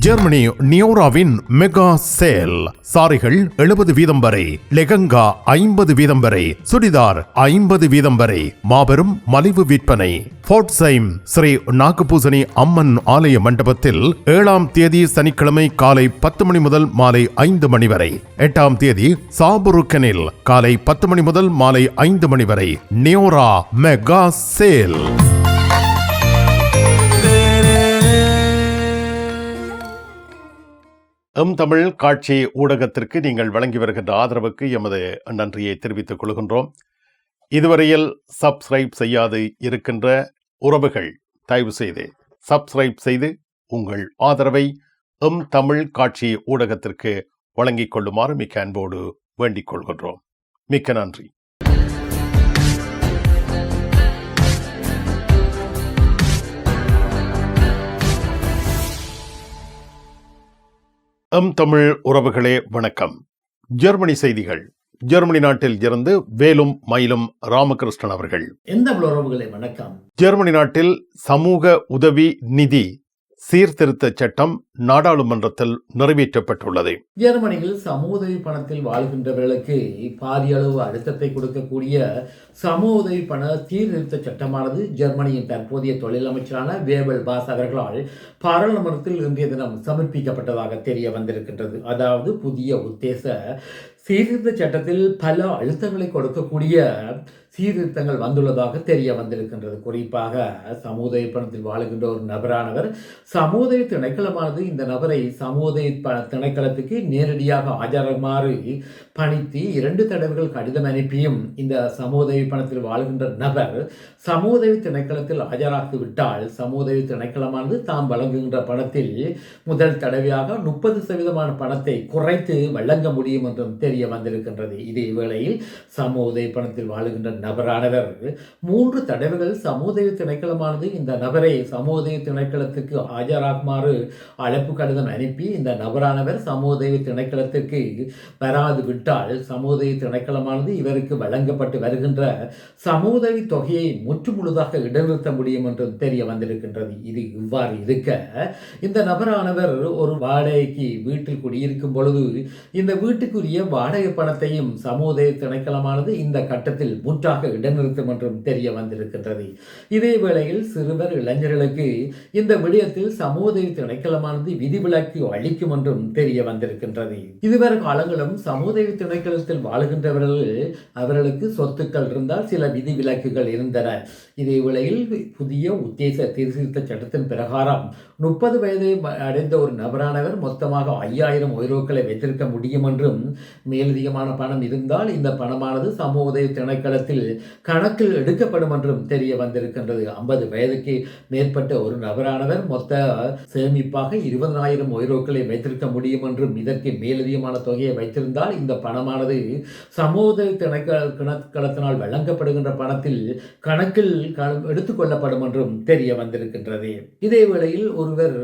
Germany நியோராவின் mega sale. சாரிகள் 70% வரை, லெகங்கா 50% வரை, சுடிதார் 50% வரை. மாபெரும் மலிவு விற்பனை. ஃபோர்ட்சைம் ஸ்ரீ நாகபூசணி அம்மன் ஆலய மண்டபத்தில் 7ஆம் தேதி சனிக்கிழமை காலை 10 மணி முதல் மாலை 5 மணி வரை. 8ஆம் தேதி சாபுருக்கனில் காலை 10 மணி முதல் மாலை 5 மணி வரை. நியோரா மெகா சேல். தமிழ் காட்சி ஊடகத்திற்கு நீங்கள் வழங்கி வருகின்ற ஆதரவுக்கு எமது நன்றியை தெரிவித்துக் கொள்கின்றோம். இதுவரையில் சப்ஸ்கிரைப் செய்யாது இருக்கின்ற உறவுகள் தயவு செய்து சப்ஸ்கிரைப் செய்து உங்கள் ஆதரவை தமிழ் காட்சி ஊடகத்திற்கு வழங்கிக் கொள்ளுமாறு மிக்க அன்போடு வேண்டிக் கொள்கின்றோம். மிக்க நன்றி. தமிழ் உறவுகளே வணக்கம். ஜெர்மனி செய்திகள். ஜெர்மனி நாட்டில் இருந்து வேலும் மயிலும் ராமகிருஷ்ணன் அவர்கள். உறவுகளே வணக்கம். ஜெர்மனி நாட்டில் சமூக உதவி நிதி சீர்திருத்த சட்டம் நாடாளுமன்றத்தில் நிறைவேற்றப்பட்டுள்ளது. ஜெர்மனியில் சமூக உதவி பணத்தில் வாழ்கின்றவர்களுக்கு பாரிய அளவு அழுத்தத்தை கொடுக்கக்கூடிய சமூக உதவி பண சீர்திருத்த சட்டமானது ஜெர்மனியின் தற்போதைய தொழில் அமைச்சரான வேபல் பாஸ் அவர்களால் பாராளுமன்றத்தில் இன்றைய தினம் சமர்ப்பிக்கப்பட்டதாக தெரிய வந்திருக்கின்றது. அதாவது புதிய உத்தேச சீர்திருத்த சட்டத்தில் பல அழுத்தங்களை கொடுக்கக்கூடிய சீர்திருத்தங்கள் வந்துள்ளதாக தெரிய வந்திருக்கின்றது. குறிப்பாக சமூக பணத்தில் வாழுகின்ற ஒரு நபரானவர் சமூக திணைக்களமானது இந்த நபரை சமூக திணைக்களத்துக்கு நேரடியாக ஆஜராகுமாறு பணித்து 2 தடவைகள் கடிதம் அனுப்பியும் இந்த சமூக பணத்தில் வாழ்கின்ற நபர் சமூக திணைக்களத்தில் ஆஜராகிவிட்டால் சமூக திணைக்களமானது தாம் வழங்குகின்ற பணத்தில் முதல் தடவையாக 30% பணத்தை குறைத்து வழங்க முடியும் என்றும் தெரிய வந்திருக்கின்றது. இதே வேளையில் சமூக பணத்தில் வாழுகின்ற நபரானவர் 3 தடவைகள் சமூக திணைக்களமானது இந்த நபரை சமூக திணைக்களத்துக்கு ஆஜராகுமாறு அழைப்பு கடிதம் அனுப்பி இந்த நபரானவர் சமூக திணைக்களத்திற்கு வராது விட்டால் சமூக திணைக்களமானது இவருக்கு வழங்கப்பட்டு வருகின்ற சமூக தொகையை முற்றுமுழுதாக இடைநிறுத்த முடியும் என்றும் தெரிய வந்திருக்கின்றது. இது இவ்வாறு இருக்க இந்த நபரானவர் ஒரு வாடகைக்கு வீட்டில் குடியிருக்கும் பொழுது இந்த வீட்டுக்குரிய வாடகை பணத்தையும் சமூக திணைக்களமானது இந்த கட்டத்தில் முற்றாக இடைநிறுத்தும் என்றும் தெரிய வந்திருக்கின்றது. இதே வேளையில் சிறுவர் இளைஞர்களுக்கு இந்த விடயத்தில் சமூக திணைக்களமானது விதிவிலக்கு அளிக்கும் என்றும் தெரிய வந்திருக்கின்றது. இதுவரை காலங்களும் சமூக திணைக்களத்தில் வாழுகின்றவர்கள் அவர்களுக்கு சொத்துக்கள் இருந்தால் சில விதிவிலக்குகள் இருந்தன. இதே வேளையில் புதிய உத்தேச சீர்திருத்த சட்டத்தின் பிரகாரம் 30 வயதை அடைந்த ஒரு நபரானவர் மொத்தமாக 5000 யூரோக்களை வைத்திருக்க முடியும் என்றும் மேலதிகமான பணம் இருந்தால் இந்த பணமானது சமூக திணைக்களத்தில் கணக்கில் எடுக்கப்படும் என்றும் தெரிய வந்திருக்கின்றது. 50 வயதுக்கு மேற்பட்ட ஒரு நபரானவர் மொத்த சேமிப்பாக 20,000 யூரோக்களை வைத்திருக்க முடியும் என்றும் இதற்கு மேலதிகமான தொகையை வைத்திருந்தால் இந்த பணமானது சமூக திணைக்களத்தினால் வழங்கப்படுகின்ற பணத்தில் கணக்கில் எடுத்துக்கொள்ளப்படும் என்றும் தெரிய வந்திருக்கின்றது. இதே வேளையில் ஒருவர்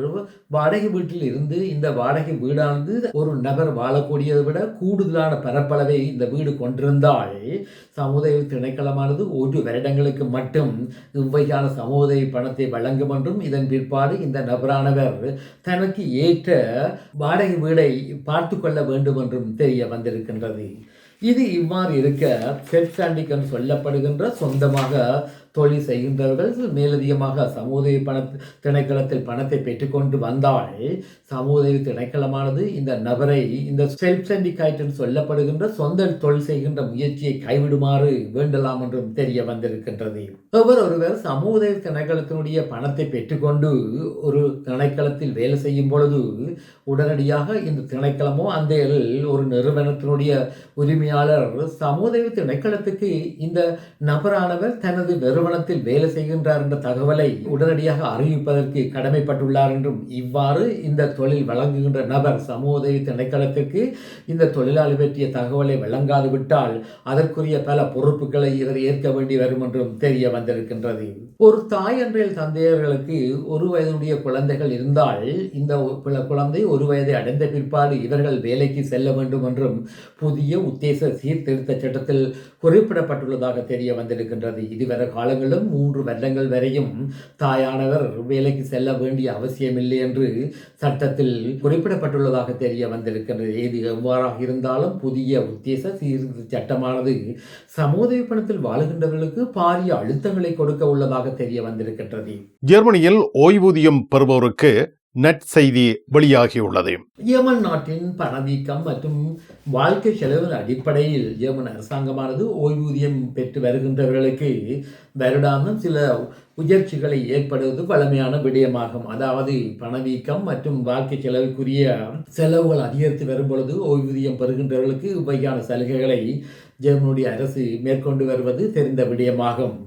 வாடகை வீட்டில் இருந்து இந்த வாடகை வீடானது ஒரு நபர் வாழக்கூடியதை விட கூடுதலான பரப்பளவை இந்த வீடு கொண்டிருந்தால் சமூக திணைக்களமானது 1 வருடங்களுக்கு மட்டும் இவ்வையான சமூக பணத்தை வழங்கும் என்றும் இதன் பிற்பாடு இந்த நபரானவர் தனக்கு ஏற்ற வாடகை வீடை பார்த்து கொள்ள வேண்டும் என்றும் தெரிய வந்திருக்கின்றது. இது இவ்வாறு இருக்க செல்ஃப் ஸ்டாண்டிங் என்று சொல்லப்படுகின்ற சொந்தமாக தொழில் செய்கின்றவர்கள் மேலதிகமாக சமூக திணைக்களத்தில் பணத்தை பெற்றுக்கொண்டு வந்தால் சமூக திணைக்களமானது இந்த நபரை இந்த செல்ஃப் சிண்டிகேட் என்று சொல்லப்படுகின்ற சொந்த தொழில் செய்கின்ற முயற்சியை கைவிடுமாறு வேண்டலாம் என்றும் தெரிய வந்திருக்கின்றது. ஒருவர் சமூக திணைக்களத்தினுடைய பணத்தை பெற்றுக்கொண்டு ஒரு திணைக்களத்தில் வேலை செய்யும் பொழுது உடனடியாக இந்த திணைக்களமோ அந்த ஒரு நிறுவனத்தினுடைய உரிமையாளர் சமூக திணைக்களத்துக்கு இந்த நபரானவர் தனது நிறுவனத்தில் வேலை செய்கின்றார் என்ற தகவலை உடனடியாக அறிவிப்பதற்கு கடமைப்பட்டுள்ளார் என்றும் இவ்வாறு இந்த தொழில் வழங்குகின்ற நபர் சமூக திணைக்களத்திற்கு இந்த தொழிலாளி பற்றிய தகவலை வழங்காது விட்டால் அதற்குரிய பல பொறுப்புகளை இவர் ஏற்க வேண்டி வரும் என்றும் தெரிய வந்திருக்கின்றது. ஒரு தாய் அன்றைய தந்தையர்களுக்கு 1 வயதுடைய குழந்தைகள் இருந்தால் இந்த குழந்தை 1 வயதை அடைந்த பிற்பாடு இவர்கள் வேலைக்கு செல்ல வேண்டும் என்றும் புதிய உத்தேச சீர்திருத்த சட்டத்தில் குறிப்பிடப்பட்டுள்ளதாக தெரிய வந்திருக்கின்றது. இதுவரை கால காலங்களிலும் 3 வருடங்கள் வரையும் தாயானவர் வேலைக்கு செல்ல வேண்டிய அவசியமில்லை என்று சட்டத்தில் குறிப்பிடப்பட்டுள்ளதாக தெரிய வந்திருக்கிறது. இது எவ்வாறாக இருந்தாலும் புதிய உத்தேச சீர்திருத்த சட்டமானது சமூக பணத்தில் வாழுகின்றவர்களுக்கு பாரிய அழுத்தங்களை கொடுக்க உள்ளதாக தெரிய வந்திருக்கின்றது. ஜெர்மனியில் ஓய்வூதியம் பெறுவோருக்கு நற்செய்தி வெளியாகியுள்ளது. ஜெர்மன் நாட்டின் பணவீக்கம் மற்றும் வாழ்க்கை செலவின் அடிப்படையில் ஜெர்மன் அரசாங்கமானது ஓய்வூதியம் பெற்று வருகின்றவர்களுக்கு வருடாந்தம் சில உயர்ச்சிகளை ஏற்படுவது வழமையான விடயமாகும். அதாவது பணவீக்கம் மற்றும் வாழ்க்கை செலவுக்குரிய செலவுகள் அதிகரித்து வரும் பொழுது ஓய்வூதியம் பெறுகின்றவர்களுக்கு இவ்வகையான சலுகைகளை ஜெர்மனுடைய அரசு மேற்கொண்டு வருவது தெரிந்த விடயமாகும்.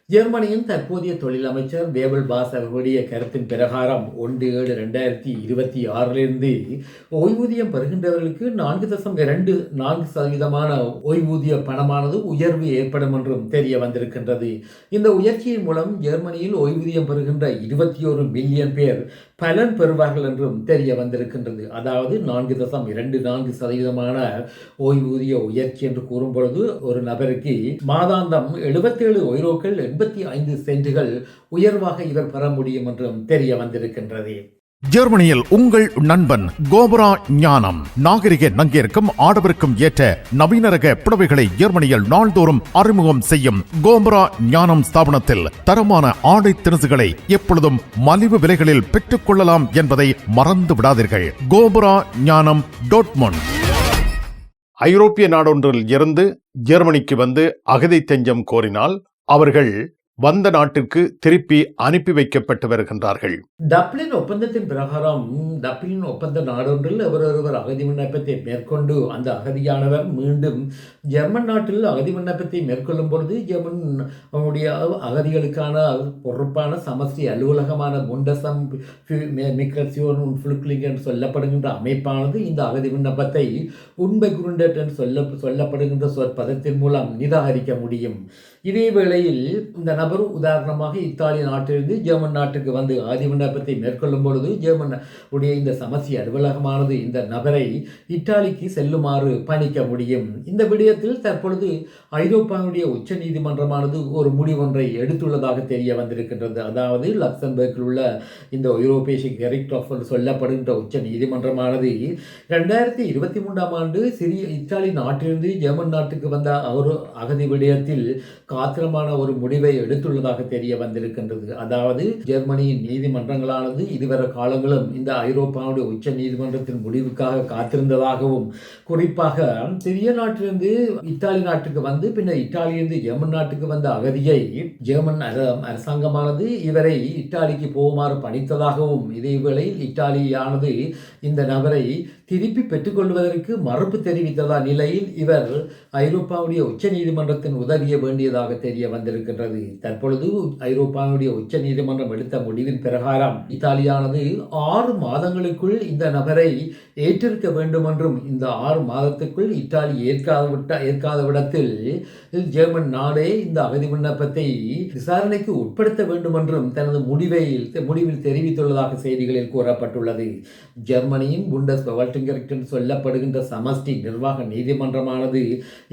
ஜெர்மனியின் தற்போதைய தொழில் அமைச்சர் வேபல் பாஸ் அவர்களுடைய கருத்தின் பிரகாரம் 1/7/2026 ஓய்வூதியம் பெறுகின்றவர்களுக்கு 4.24% ஓய்வூதிய பணமானது உயர்வு ஏற்படும் என்றும் தெரிய வந்திருக்கின்றது. இந்த உயர்ச்சியின் மூலம் ஜெர்மனியில் ஓய்வூதியம் பெறுகின்ற 21 மில்லியன் பேர் பலன் பெறுவார்கள் என்றும் தெரிய வந்திருக்கின்றது. அதாவது 4.24% ஓய்வூதிய உயர்ச்சி என்று கூறும் பொழுது ஒரு நபருக்கு மாதாந்தம் 77 யூரோக்கள் 85 சென்ட்டுகள் உயர்வாக இவர் பெற முடியும் என்றும் தெரிய வந்திருக்கின்றது. ஜெர்மனியில் உங்கள் நண்பன் கோபுரா ஞானம் நாகரிக நங்கிற்கும் ஆடவருக்கும் ஏற்ற நவீன ரக புடவைகளை ஜெர்மனியில் நாள்தோறும் அறிமுகம் செய்யும் கோபுரா ஞானம் ஸ்தாபனத்தில் தரமான ஆடை திணுசுகளை எப்பொழுதும் மலிவு விலைகளில் பெற்றுக் கொள்ளலாம் என்பதை மறந்து விடாதீர்கள். கோபுரா ஞானம் டாட்மண்ட். ஐரோப்பிய நாடொன்றில் இருந்து ஜெர்மனிக்கு வந்து அகதி தஞ்சம் கோரினால் அவர்கள் வந்த நாட்டிற்கு திருப்பி அனுப்பி வைக்கப்பட்டு வருகின்றார்கள். டப்ளின் ஒப்பந்தத்தின் பிரகாரம் டப்ளின் ஒப்பந்த நாடொன்றில் ஒருவர் அகதி விண்ணப்பத்தை மேற்கொண்டு அந்த அகதியானவர் மீண்டும் ஜெர்மன் நாட்டில் அகதி விண்ணப்பத்தை மேற்கொள்ளும் பொழுது ஜெர்மன் அவனுடைய அகதிகளுக்கான பொறுப்பான சமஸ்டி அலுவலகமான முண்டசம் மிக்ரேஷன் und Flüchtlinge என்று சொல்லப்படுகின்ற அமைப்பானது இந்த அகதி விண்ணப்பத்தை உண்பெக்ருண்டட் என்று சொல்லப்படுகின்ற சொற்பதத்தின் மூலம் நிராகரிக்க முடியும். இதே வேளையில் இந்த நபர் உதாரணமாக இத்தாலி நாட்டிலிருந்து ஜெர்மன் நாட்டுக்கு வந்து அகதி விண்ணப்பத்தை மேற்கொள்ளும் பொழுது ஜெர்மன் உடைய இந்த சமஸ்டி அலுவலகமானது இந்த நபரை இத்தாலிக்கு செல்லுமாறு பணிக்க முடியும். இந்த விடயத்தில் தற்பொழுது ஐரோப்பாவுடைய உச்ச நீதிமன்றமானது ஒரு முடிவொன்றை எடுத்துள்ளதாக தெரிய வந்திருக்கின்றது. அதாவது லக்சம்பர்கில் உள்ள இந்த ஐரோப்பிய கெரிக்ட் ஆஃப் சொல்லப்படுகின்ற உச்ச நீதிமன்றமானது 2023 சிறிய இத்தாலி நாட்டிலிருந்து ஜெர்மன் நாட்டுக்கு வந்த ஒரு அகதி விடயத்தில் காத்திரமான ஒரு முடிவை எடுத்துள்ளதாக தெரிய வந்திருக்கின்றது. அதாவது ஜெர்மனியின் நீதிமன்றங்களானது இதுவரை காலங்களும் இந்த ஐரோப்பாவுடைய உச்ச நீதிமன்றத்தின் முடிவுக்காக காத்திருந்ததாகவும், குறிப்பாக சிறிய நாட்டிலிருந்து இத்தாலி நாட்டுக்கு வந்து பின்னர் இத்தாலியிலிருந்து ஜெர்மன் நாட்டுக்கு வந்த அகதியை ஜெர்மன் அரசாங்கமானது இவரை இத்தாலிக்கு போகுமாறு பணித்ததாகவும், இதேவேளை இத்தாலியானது இந்த நபரை திருப்பி பெற்றுக்கொள்வதற்கு மறுப்பு தெரிவித்ததா நிலையில் இவர் ஐரோப்பாவுடைய உச்ச நீதிமன்றத்தின் உதவிய வேண்டியதாக தெரிய வந்திருக்கின்றது. தற்பொழுது ஐரோப்பாவுடைய உச்ச நீதிமன்றம் எடுத்த முடிவின் பிரகாரம் இத்தாலியானது 6 மாதங்களுக்குள் இந்த நபரை ஏற்றிருக்க வேண்டும் என்றும், இந்த 6 மாதத்துக்குள் இத்தாலி ஏற்காத விடத்தில் ஜெர்மன் நாடே இந்த அகதி விண்ணப்பத்தை விசாரணைக்கு உட்படுத்த வேண்டும் என்றும் தனது முடிவில் தெரிவித்துள்ளதாக செய்திகளில் கூறப்பட்டுள்ளது. ஜெர்மனியின் சொல்லப்படுகின்ற சமஷ்டி நிர்வாக நீதிமன்றமானது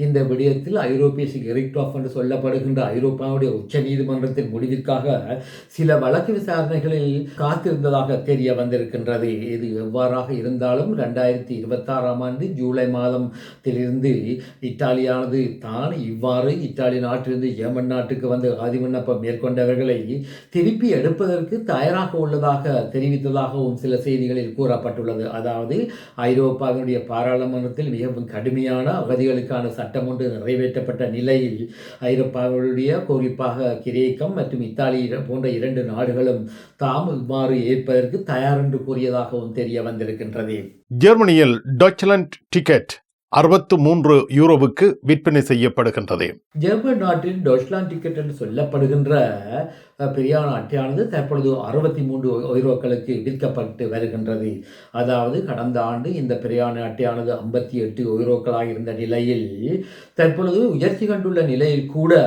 இந்த விடயத்தில் ஐரோப்பிய கெரிக்ட் என்று சொல்லப்படுகின்ற ஐரோப்பாவுடைய உச்ச நீதிமன்றத்தின் முடிவிற்காக சில வழக்கு விசாரணைகளில் காத்திருந்ததாக தெரிய வந்திருக்கின்றது. இது எவ்வாறாக இருந்தாலும் 2026 ஜூலை மாதத்திலிருந்து இத்தாலியானது தான் இவ்வாறு இத்தாலி நாட்டிலிருந்து ஜெர்மன் நாட்டுக்கு வந்து அகதி விண்ணப்பம் மேற்கொண்டவர்களை திருப்பி எடுப்பதற்கு தயாராக உள்ளதாக தெரிவித்ததாகவும் சில செய்திகளில் கூறப்பட்டுள்ளது. அதாவது ஐரோப்பாவினுடைய பாராளுமன்றத்தில் மிகவும் கடுமையான அகதிகளுக்கான சட்டம் ஒன்று நிறைவேற்றப்பட்ட நிலையில் ஐரோப்பாவுடைய குறிப்பாக கிரேக்கம் மற்றும் இத்தாலி போன்ற 2 நாடுகளும் தாம் இவ்வாறு ஏற்பதற்கு தயார் என்று கூறியதாகவும் தெரிய வந்திருக்கின்றது. ஜெர்மனியில் டாச்லாண்ட் டிக்கெட் 63 யூரோவுக்கு விற்பனை செய்யப்படுகின்றது. ஜெர்மன் நாட்டின் டாச்லாண்ட் டிக்கெட் என்று சொல்லப்படுகின்ற பிரயாண அட்டையானது தற்பொழுது 63 யூரோக்களுக்கு விற்கப்பட்டு வருகின்றது. அதாவது கடந்த ஆண்டு இந்த பிரயாண அட்டையானது 58 யூரோக்களாக இருந்த நிலையில் தற்பொழுது உயர்ச்சி கண்டுள்ள நிலையில் கூட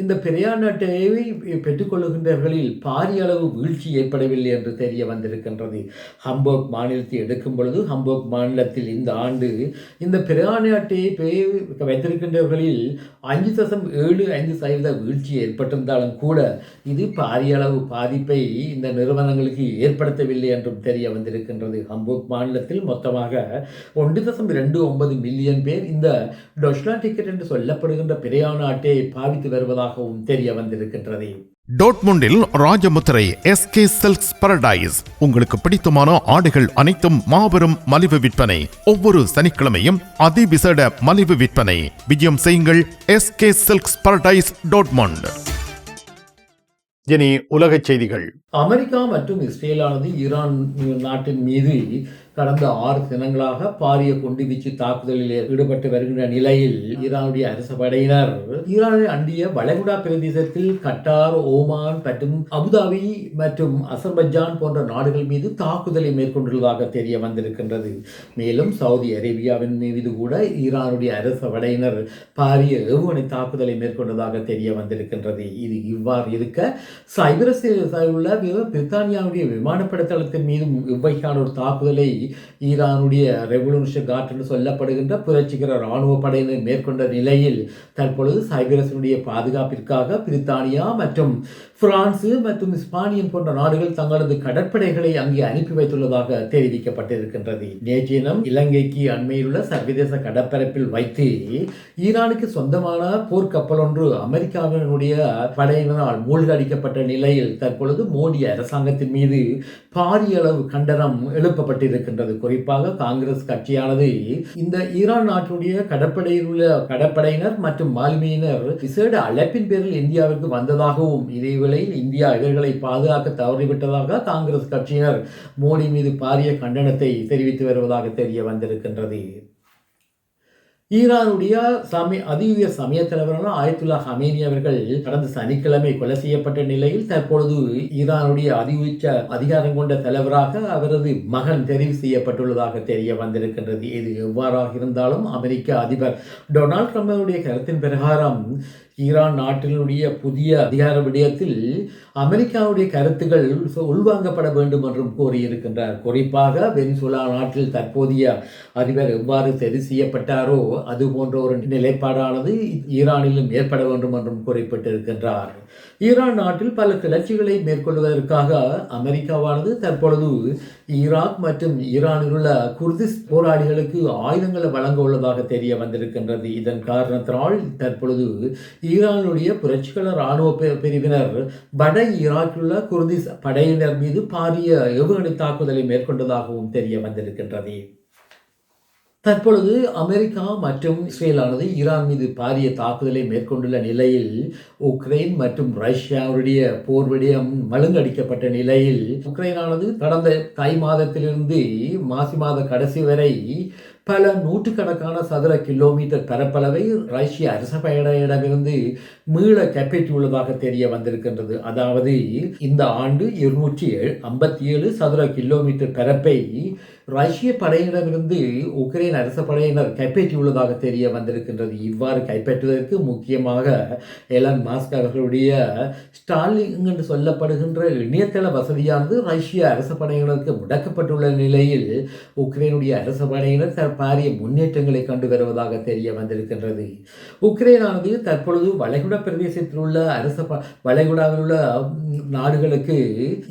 இந்த பிரயாண அட்டையை பெற்றுக்கொள்கின்றவர்களில் பாரிய அளவு வீழ்ச்சி ஏற்படவில்லை என்று தெரிய வந்திருக்கின்றது. ஹம்பர்க் மாநிலத்தை எடுக்கும் பொழுது ஹம்பர்க் மாநிலத்தில் இந்த ஆண்டு இந்த பிரயாண அட்டையை வைத்திருக்கின்றவர்களில் 5.75% வீழ்ச்சி ஏற்பட்டிருந்தாலும் கூட இது பாரிய அளவு பாதிப்பை இந்த நிறுவனங்களுக்கு ஏற்படுத்தவில்லை என்றும் தெரிய வந்திருக்கின்றது. ஹம்பர்க் மாநிலத்தில் மொத்தமாக 1.29 மில்லியன் பேர் இந்த டொச்லாண்ட் டிக்கெட் என்று சொல்லப்படுகின்ற பிரயாண அட்டையை பாவித்து வருவதாகவும் தெரிய வந்திருக்கின்றது. டோட்முண்டில் ராஜமுத்திரை எஸ்கே சில்க்ஸ் பாரடைஸ். உங்களுக்கு பிடித்தமான ஆடைகள் அனைத்தும் மாபெரும் மலிவு விற்பனை. ஒவ்வொரு சனிக்கிழமையும் அதிவிசேட மலிவு விற்பனை. விஜயம் செய்யுங்கள் எஸ்கே சில்க்ஸ் பாரடைஸ் டோட்முண்ட். இனி உலகச் செய்திகள். அமெரிக்கா மற்றும் இஸ்ரேலானது ஈரான் நாட்டின் மீது கடந்த 6 தினங்களாக பாரிய குண்டுவீச்சு தாக்குதலில் ஈடுபட்டு வருகின்ற நிலையில் ஈரானுடைய அரசு படையினர் ஈரானை அண்டிய வளைகுடா பிரதேசத்தில் கட்டார், ஓமான் மற்றும் அபுதாபி மற்றும் அசர்பைஜான் போன்ற நாடுகள் மீது தாக்குதலை மேற்கொண்டுள்ளதாக தெரிய வந்திருக்கின்றது. மேலும் சவுதி அரேபியாவின் மீது கூட ஈரானுடைய அரசு படையினர் பாரிய ஏவுகணை தாக்குதலை மேற்கொண்டதாக தெரிய வந்திருக்கின்றது. இது இவ்வாறு இருக்க சைப்ரஸில் உள்ள பிரித்தானியாவுடைய விமானப்படை தளத்தின் மீதும் இவ்வகையான ஒரு தாக்குதலை ஈரானுடைய ரெவல்யூஷன் கார்ட் என்று சொல்லப்படுகின்ற புரட்சிகர இராணுவ படையினர் மேற்கொண்ட நிலையில் தற்பொழுது சைப்ரஸினுடைய பாதுகாப்பிற்காக பிரித்தானியா மற்றும் பிரான்சு மற்றும் ஸ்பானியன் போன்ற நாடுகள் தங்களது கடற்படைகளை அங்கே அனுப்பி வைத்துள்ளதாக தெரிவிக்கப்பட்டிருக்கின்றது. நேற்றைய தினம் இலங்கைக்கு அண்மையில் உள்ள சர்வதேச கடற்பரப்பில் வைத்து ஈரானுக்கு சொந்தமான போர்க்கப்பல் ஒன்று அமெரிக்காவினுடைய படையினரால் மூழ்கடிக்கப்பட்ட நிலையில் தற்பொழுது மோடி அரசாங்கத்தின் மீது பாரிய அளவு கண்டனம் எழுப்பப்பட்டிருக்கின்றது. குறிப்பாக காங்கிரஸ் கட்சியானது இந்த ஈரான் நாட்டுடைய கடற்படையில் உள்ள கடற்படையினர் மற்றும் மாலுமியினர் விசேட அழைப்பின் பேரில் இந்தியாவிற்கு வந்ததாகவும் இதேவேளை இந்தியா இவர்களை பாதுகாக்க தவறிவிட்டதாக காங்கிரஸ் கட்சியினர் மோடி மீது பாரிய கண்டனத்தை தெரிவித்து வருவதாக தெரிய வந்திருக்கின்றது. ஈரானுடைய அதி உயர் சமய தலைவரான ஆயத்துல்லா ஹமேனி அவர்கள் கடந்த சனிக்கிழமை கொலை செய்யப்பட்ட நிலையில் தற்பொழுது ஈரானுடைய அதி உச்ச அதிகாரம் கொண்ட தலைவராக அவரது மகன் தெரிவு செய்யப்பட்டுள்ளதாக தெரிய வந்திருக்கின்றது. இது எவ்வாறாக இருந்தாலும் அமெரிக்க அதிபர் டொனால்ட் ட்ரம்புடைய கருத்தின் பிரகாரம் ஈரான் நாட்டினுடைய புதிய அதிகார விடயத்தில் அமெரிக்காவுடைய கருத்துக்கள் உள்வாங்கப்பட வேண்டும் என்றும் கோரியிருக்கின்றார். குறிப்பாக வெனிசுலா நாட்டில் தற்போதைய அதிபர் எவ்வாறு தெரிவு செய்யப்பட்டாரோ அது போன்ற ஒரு நிலைப்பாடானது ஈரானிலும் ஏற்பட வேண்டும் என்றும் குறிப்பிட்டிருக்கின்றார். ஈரான் நாட்டில் பல கிளர்ச்சிகளை மேற்கொள்வதற்காக அமெரிக்காவானது தற்பொழுது ஈராக் மற்றும் ஈரானில் உள்ள குர்திஸ் போராளிகளுக்கு ஆயுதங்களை வழங்க உள்ளதாக தெரிய வந்திருக்கின்றது. இதன் காரணத்தினால் தற்பொழுது ஈரானுடைய புரட்சிகர இராணுவ பிரிவினர் வட ஈராக்கில் உள்ள குர்திஸ் படையினர் மீது பாரிய ஏவுகணை தாக்குதலை மேற்கொண்டதாகவும் தெரிய வந்திருக்கின்றது. தற்பொழுது அமெரிக்கா மற்றும் இஸ்ரேலானது ஈரான் மீது பாரிய தாக்குதலை மேற்கொண்டுள்ள நிலையில் உக்ரைன் மற்றும் ரஷ்யாவுடைய போர் விடயம் மழுங்கடிக்கப்பட்ட நிலையில் உக்ரைனானது கடந்த தை மாதத்திலிருந்து மாசி மாத கடைசி வரை பல நூற்றுக்கணக்கான சதுர கிலோமீட்டர் பரப்பளவை ரஷ்ய அரச படையிடமிருந்து மீள கைப்பற்றியுள்ளதாக தெரிய வந்திருக்கின்றது. அதாவது இந்த ஆண்டு 257 சதுர கிலோமீட்டர் பரப்பை ரஷ்ய படையிடமிருந்து உக்ரைன் அரச படையினர் கைப்பற்றியுள்ளதாக தெரிய வந்திருக்கின்றது. இவ்வாறு கைப்பற்றுவதற்கு முக்கியமாக எலன் மாஸ்க் அவர்களுடைய ஸ்டார்லிங்க் என்று சொல்லப்படுகின்ற இணையதள வசதியானது ரஷ்ய அரச படையினருக்கு முடக்கப்பட்டுள்ள நிலையில் உக்ரைனுடைய அரச படையினர் பாரிய முன்னேற்றங்களை கண்டு வருவதாக தெரிய வந்திருக்கின்றது. உக்ரைனானது தற்பொழுது வளைகுடா பிரதேசத்தில் உள்ள வளைகுடாவில் உள்ள நாடுகளுக்கு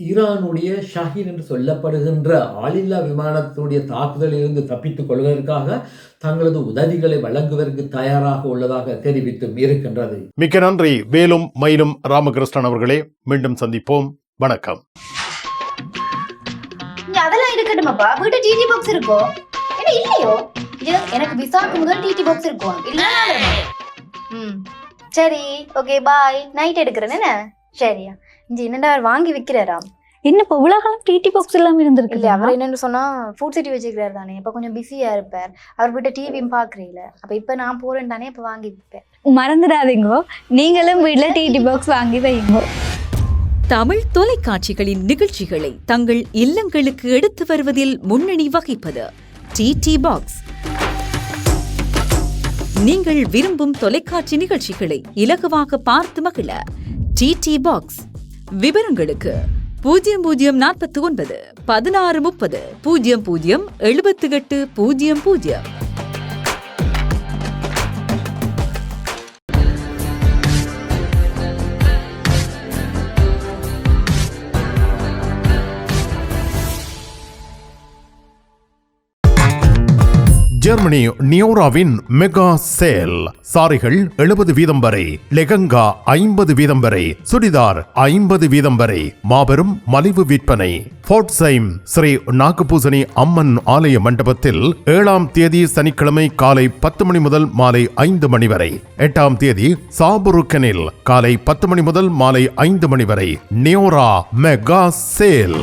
ஈரானுடைய ஷாஹின் என்று சொல்லப்படுகின்ற ஆளில்லா விமானத்துடைய தாக்குதலில் இருந்து தப்பித்துக் கொள்வதற்காக தங்களது உதவிகளை வழங்குவதற்கு தயாராக உள்ளதாக தெரிவித்தும் இருக்கின்றது. மிக்க நன்றி வேலும் மயிலும் ராமகிருஷ்ணன் அவர்களே. மீண்டும் சந்திப்போம். வணக்கம். அதெல்லாம் இருக்கட்டுமாப்பா, வீட்டு டிடி பாக்ஸ் இருக்கோ என்ன இல்லையோ? எனக்கு விசாக்கு முதல் டிடி பாக்ஸ் இருக்கும் இல்ல? சரி, ஓகே, பாய். நைட் எடுக்கிறேன் என்ன? சரியா? இங்க என்னடா வாங்கி விற்கிறாராம்? என்ன இப்போ உலகம் டிடி பாக்ஸ் எல்லாம் இருந்திருக்கு? இல்ல, அவர் என்னன்னு சொன்னா ஃபுட் சிட்டி வச்சுக்கிறாரு தானே, இப்ப கொஞ்சம் பிஸியா இருப்பார். அவர் வீட்டை டிவியும் பாக்குறீங்கள, அப்ப இப்ப நான் போறேன் தானே, இப்ப வாங்கி விற்பேன். மறந்துடாதீங்க, நீங்களும் வீட்டுல டிடி பாக்ஸ் வாங்கி வைங்க. தமிழ் தொலைக்காட்சிகளின் நிகழ்ச்சிகளை தங்கள் இல்லங்களுக்கு எடுத்து வருவதில் முன்னணி வகிப்பது டிடி பாக்ஸ். நீங்கள் விரும்பும் தொலைக்காட்சி நிகழ்ச்சிகளை இலகுவாக பார்த்து மகிழ டிடி பாக்ஸ். விவரங்களுக்கு 0049 1630 00 78 00. ஜெர்மனி நியோராவின் மெகா சேல். சாரிகள் 70% வரை, லெகங்கா 50% வரை, சுடிதார் 50% வரை. மாபெரும் மலிவு விற்பனை. ஃபோர்ட்சைம் ஸ்ரீ நாகபூசணி அம்மன் ஆலய மண்டபத்தில் 7ஆம் தேதி சனிக்கிழமை காலை 10 மணி முதல் மாலை 5 மணி வரை. 8ஆம் தேதி சாபுருக்கனில் காலை 10 மணி முதல் மாலை 5 மணி வரை. நியோரா மெகா சேல்.